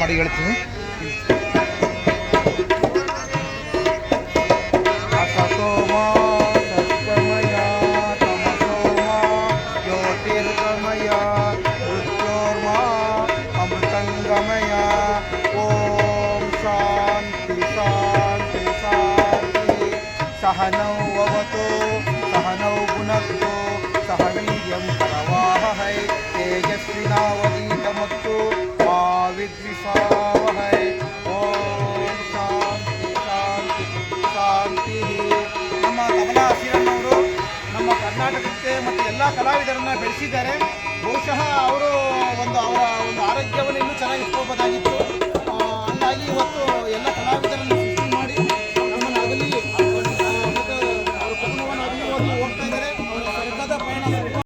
ಮಾಡಿ ಹೇಳ್ತೀನಿ. ಅಸತೋಮ ಸತ್ಯಮಯ ತಮಸೋಮ ಜ್ಯೋತಿರ್ಗಮಯ ಮೃತ್ಯೋರ್ಮ ಅಮೃತಂಗಮಯ. ಓಂ ಶಾಂತಿ ಶಾಂತಿ ಶಾಂತಿ. ಸಹನೌ ಭವತು ಸಹನೌ ಭುನಕ್ತು ಸಹ ವೀರ್ಯಂ ಕರವಾವಹೈ ತೇಜಸ್ವಿನಾವಧೀತಮಸ್ತು ಮಾ ವಿದ್ವಿಷಾವಹೈ. ಓಂ ಶಾಂತಿ ಶಾಂತಿ ಶಾಂತಿ. ನಮ್ಮ ತಬಲಾ ಶ್ರೀರಣ್ಣವರು ನಮ್ಮ ಕರ್ನಾಟಕಕ್ಕೆ ಮತ್ತು ಎಲ್ಲ ಕಲಾವಿದರನ್ನು ಬೆಳೆಸಿದ್ದಾರೆ. ಬಹುಶಃ ಅವರು ಅವರ ಒಂದು ಆರೋಗ್ಯವನ್ನು ಇನ್ನೂ ಚೆನ್ನಾಗಿ ಇಟ್ಕೋಬೋದಾಗಿತ್ತು. ಹಂಗಾಗಿ ಇವತ್ತು ಎಲ್ಲ ಕಲಾವಿದರನ್ನು ಸೃಷ್ಟಿ ಮಾಡಿ ನಮ್ಮನ್ನು ಅಗಲಿ ಮತ್ತು ಅವರ ಕುಟುಂಬವನ್ನು ಅಗಲಿ ಹೋಗ್ತಾ ಇದ್ದಾರೆ.